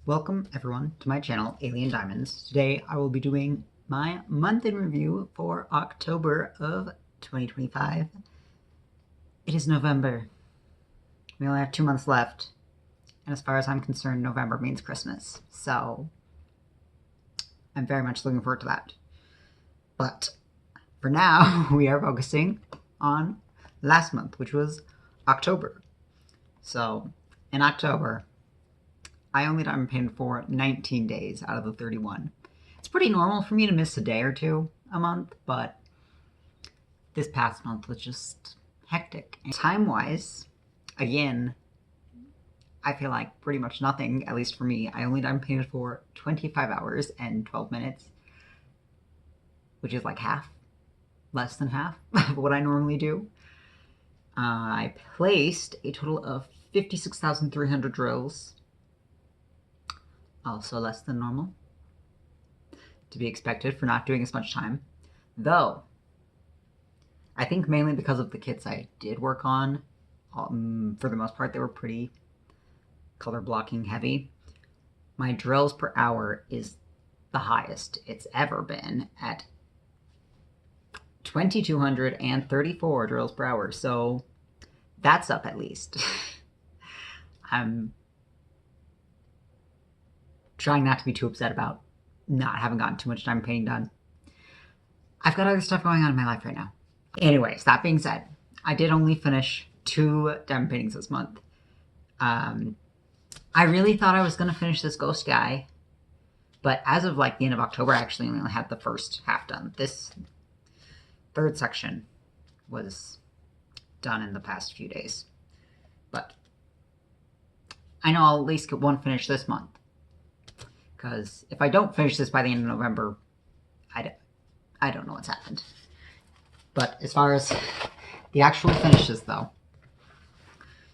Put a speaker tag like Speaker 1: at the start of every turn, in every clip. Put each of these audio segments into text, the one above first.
Speaker 1: Welcome everyone to my channel, Alien Diamonds. Today I will be doing my month in review for October of 2025. It is November. We only have 2 months left, and as far as I'm concerned, November means Christmas. So I'm very much looking forward to that. But for now, we are focusing on last month, which was October. So in October, I only diamond painted for 19 days out of the 31. It's pretty normal for me to miss a day or two a month, but this past month was just hectic. Time-wise, again, I feel like pretty much nothing, at least for me. I only diamond painted for 25 hours and 12 minutes, which is like half, less than half of what I normally do. I placed a total of 56,300 drills, also less than normal, to be expected for not doing as much time. Though, I think mainly because of the kits I did work on, for the most part they were pretty color blocking heavy. My drills per hour is the highest it's ever been at 2,234 drills per hour, so that's up at least. I'm trying not to be too upset about not having gotten too much diamond painting done. I've got other stuff going on in my life right now. Anyways, that being said, I did only finish 2 diamond paintings this month. I really thought I was going to finish this ghost guy, but as of like the end of October, I actually only had the first half done. This third section was done in the past few days, but I know I'll at least get one finished this month, because if I don't finish this by the end of November, I don't know what's happened. But as far as the actual finishes, though,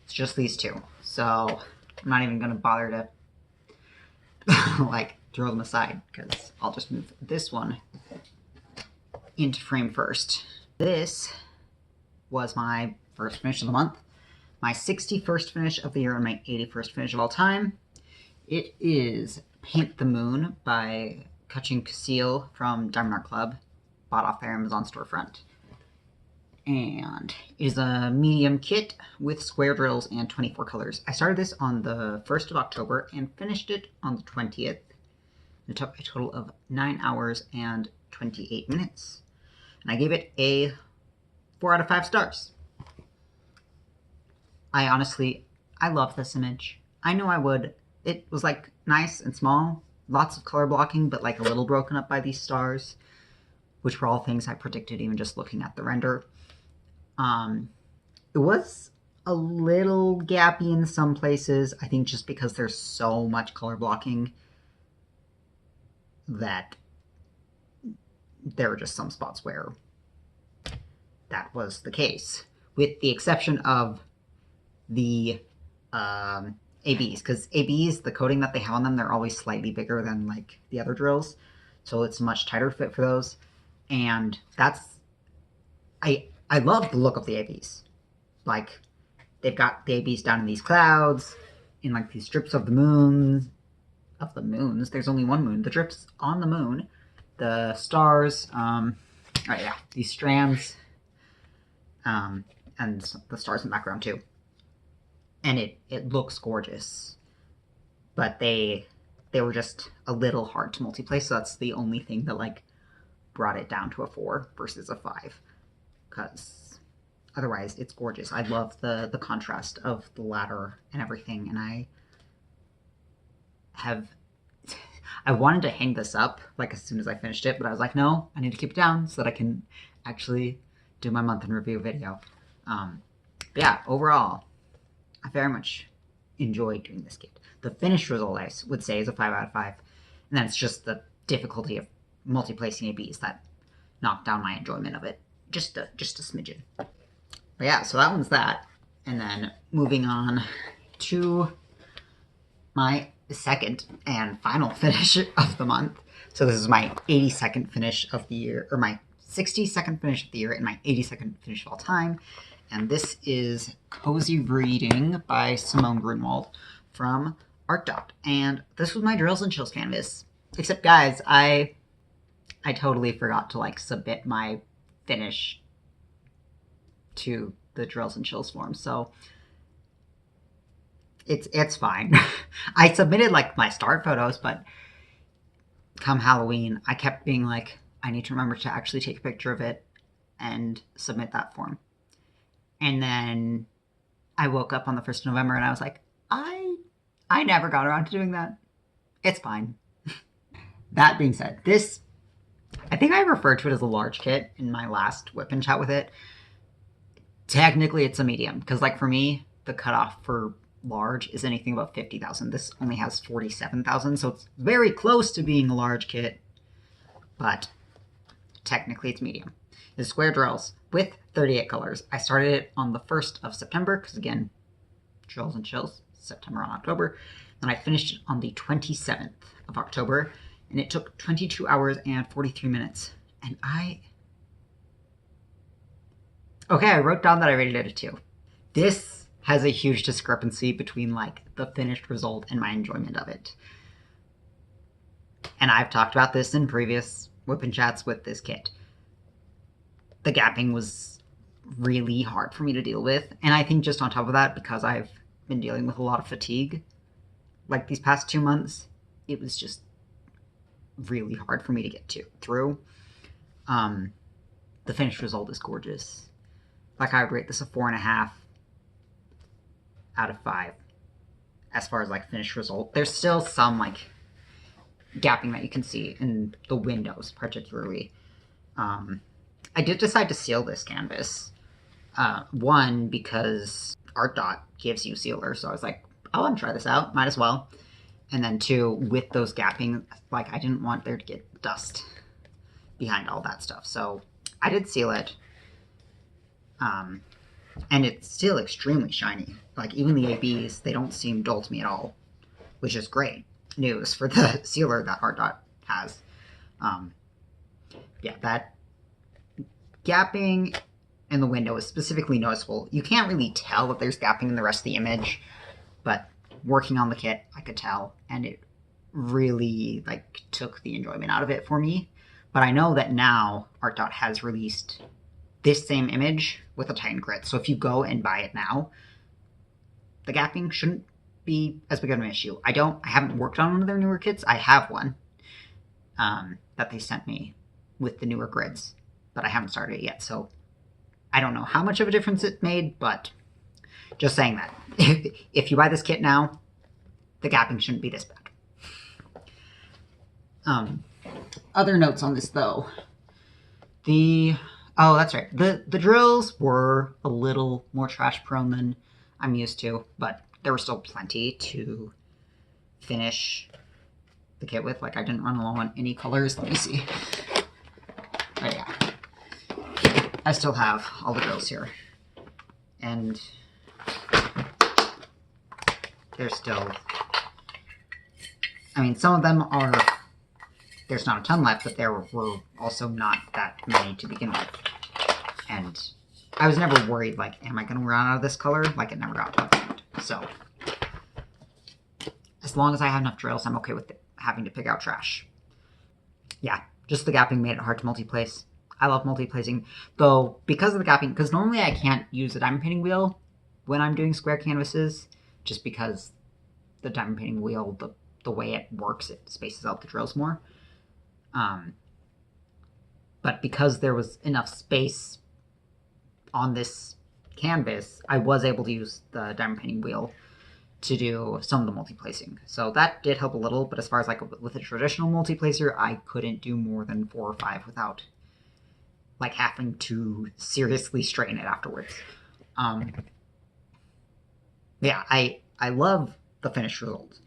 Speaker 1: it's just these 2. So I'm not even going to bother to like throw them aside, because I'll just move this one into frame first. This was my first finish of the month, my 61st finish of the year, and my 81st finish of all time. It is Paint the Moon by Kachin Kusil from Diamond Art Club, bought off their Amazon storefront. And it is a medium kit with square drills and 24 colors. I started this on the 1st of October and finished it on the 20th. It took a total of 9 hours and 28 minutes. And I gave it a 4 out of 5 stars. I love this image. I knew I would. It was like nice and small, lots of color blocking, but like a little broken up by these stars, which were all things I predicted even just looking at the render. It was a little gappy in some places, I think just because there's so much color blocking that there were just some spots where that was the case, with the exception of the ABs, because ABs, the coating that they have on them, they're always slightly bigger than like the other drills, so it's a much tighter fit for those. And that's, I love the look of the ABs. Like, they've got the ABs down in these clouds, in like these strips of the moons. There's only one moon. The drips on the moon, the stars, these strands, and the stars in the background too. And it looks gorgeous, but they were just a little hard to multiplace, so that's the only thing that like brought it down to a 4 versus a 5, because otherwise it's gorgeous. I love the contrast of the ladder and everything, and I wanted to hang this up like as soon as I finished it, but I was like, no, I need to keep it down so that I can actually do my month in review video. But yeah, overall, I very much enjoyed doing this kit. The finished result, I would say, is a 5 out of 5. And then it's just the difficulty of multi-placing ABs that knocked down my enjoyment of it. Just a smidgen. But yeah, so that one's that. And then moving on to my second and final finish of the month. So this is my 82nd finish of the year, or my 62nd finish of the year, and my 82nd finish of all time. And this is Cozy Reading by Simone Grunwald from Art Dot, and this was my Drills and Chills canvas. Except, guys, I totally forgot to like submit my finish to the Drills and Chills form, so it's fine. I submitted like my start photos, but come Halloween, I kept being like, I need to remember to actually take a picture of it and submit that form. And then I woke up on the 1st of November and I was like, I never got around to doing that. It's fine. That being said, this, I think I referred to it as a large kit in my last whip and chat with it. Technically, it's a medium, because like for me, the cutoff for large is anything about 50,000. This only has 47,000, so it's very close to being a large kit, but technically it's medium. It's square drills with 38 colors. I started it on the 1st of September, because again, Drills and Chills, September and October. Then I finished it on the 27th of October, and it took 22 hours and 43 minutes. And I wrote down that I rated it a 2. This has a huge discrepancy between like the finished result and my enjoyment of it. And I've talked about this in previous whip and chats with this kit. The gapping was really hard for me to deal with. And I think just on top of that, because I've been dealing with a lot of fatigue like these past 2 months, it was just really hard for me to get through. The finished result is gorgeous. Like, I would rate this a 4.5 out of 5 as far as like finished result. There's still some like gapping that you can see in the windows particularly. I did decide to seal this canvas. One, because Art Dot gives you sealer, so I was like, I want to try this out, might as well. And then 2, with those gapping, like I didn't want there to get dust behind all that stuff, so I did seal it. And it's still extremely shiny. Like, even the ABs, they don't seem dull to me at all, which is great news for the sealer that Art Dot has. Yeah, that gapping in the window is specifically noticeable. You can't really tell that there's gapping in the rest of the image, but working on the kit, I could tell, and it really like took the enjoyment out of it for me. But I know that now Art Dot has released this same image with a Titan grit, so if you go and buy it now, the gapping shouldn't be as big of an issue. I haven't worked on one of their newer kits. I have one that they sent me with the newer grids, but I haven't started it yet, so I don't know how much of a difference it made, but just saying that. If you buy this kit now, the gapping shouldn't be this bad. Other notes on this, though. Oh, that's right. The drills were a little more trash prone than I'm used to, but there were still plenty to finish the kit with. Like, I didn't run low on any colors. Let me see. But yeah. I still have all the drills here. And there's still... I mean, some of them are... There's not a ton left, but there were also not that many to begin with. And I was never worried, like, am I going to run out of this color? Like, it never got to that point. So, as long as I have enough drills, I'm okay with having to pick out trash. Yeah, just the gapping made it hard to multi-place. I love multi-placing, though, because of the gapping, because normally I can't use a diamond painting wheel when I'm doing square canvases, just because the diamond painting wheel, the way it works, it spaces out the drills more. But because there was enough space on this canvas, I was able to use the diamond painting wheel to do some of the multi-placing. So that did help a little, but as far as like with a traditional multi-placer, I couldn't do more than 4 or 5 without like having to seriously straighten it afterwards. Yeah, I love the finished result.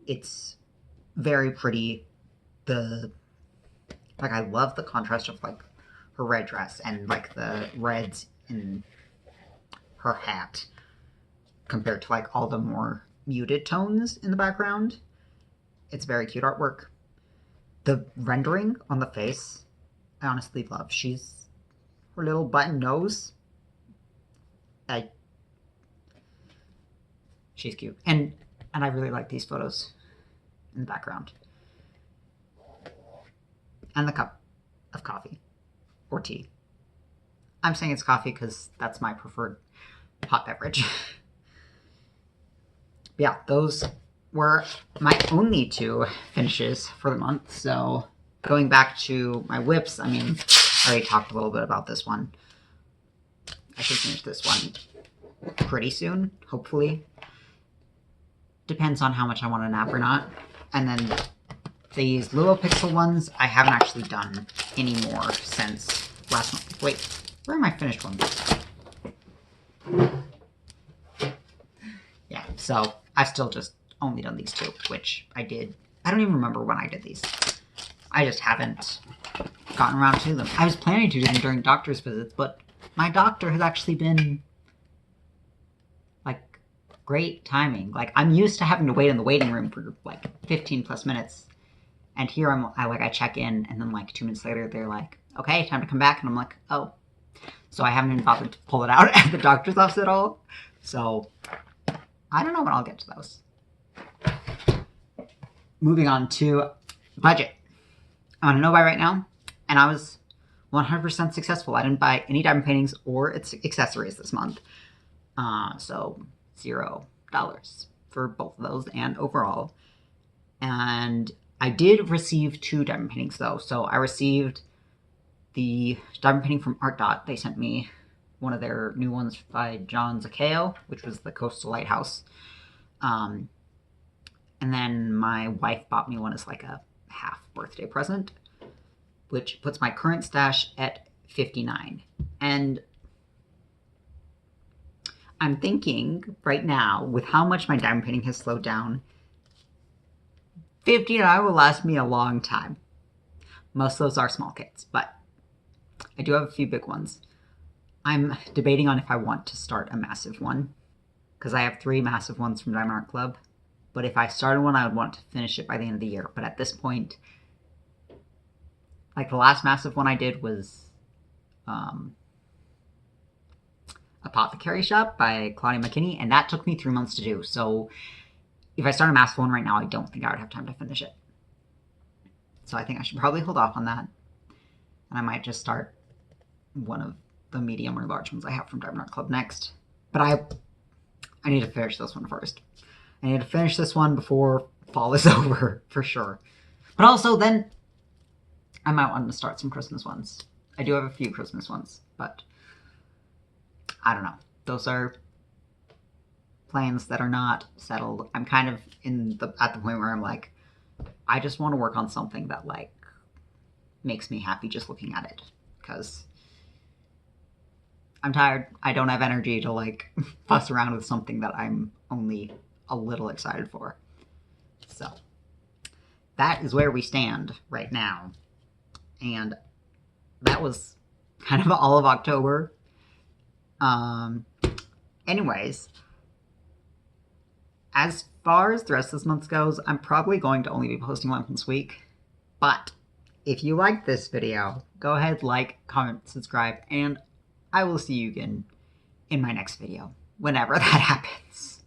Speaker 1: It's very pretty. I love the contrast of like her red dress and like the reds in her hat compared to like all the more muted tones in the background. It's very cute artwork. The rendering on the face, I honestly love. Her little button nose. She's cute. And And I really like these photos in the background. And the cup of coffee or tea. I'm saying it's coffee because that's my preferred hot beverage. Yeah, those were my only 2 finishes for the month. So going back to my whips, I mean, I already talked a little bit about this one. I should finish this one pretty soon, hopefully. Depends on how much I want to nap or not. And then these Luopixel ones, I haven't actually done any more since last month. Wait, where are my finished ones? Yeah, so I've still just only done these 2, which I did. I don't even remember when I did these. I just haven't gotten around to them. I was planning to do them during doctor's visits, but my doctor has actually been, like, great timing. Like, I'm used to having to wait in the waiting room for, like, 15 plus minutes. And here I check in, and then, like, 2 minutes later, they're like, okay, time to come back. And I'm like, oh. So I haven't even bothered to pull it out at the doctor's office at all. So I don't know when I'll get to those. Moving on to budget. I'm on a no-buy right now, and I was 100% successful. I didn't buy any diamond paintings or its accessories this month. So $0 for both of those and overall. And I did receive 2 diamond paintings though. So I received the diamond painting from Art Dot. They sent me one of their new ones by John Zaccheo, which was the Coastal Lighthouse. And then my wife bought me one as like a half birthday present, which puts my current stash at 59. And I'm thinking right now, with how much my diamond painting has slowed down, 59 will last me a long time. Most of those are small kits, but I do have a few big ones. I'm debating on if I want to start a massive one, because I have 3 massive ones from Diamond Art Club. But if I started one, I would want to finish it by the end of the year. But at this point, like the last massive one I did was Apothecary Shop by Claudia McKinney, and that took me 3 months to do. So if I start a massive one right now, I don't think I would have time to finish it. So I think I should probably hold off on that. And I might just start one of the medium or large ones I have from Diamond Art Club next. But I need to finish this one first. I need to finish this one before fall is over, for sure. But also, then, I might want to start some Christmas ones. I do have a few Christmas ones, but I don't know. Those are plans that are not settled. I'm kind of at the point where I'm like, I just want to work on something that, like, makes me happy just looking at it. Because I'm tired. I don't have energy to, like, fuss around with something that I'm only a little excited for. So that is where we stand right now. And that was kind of all of October. Anyways, as far as the rest of this month goes, I'm probably going to only be posting once a week. But if you like this video, go ahead, like, comment, subscribe, and I will see you again in my next video, whenever that happens.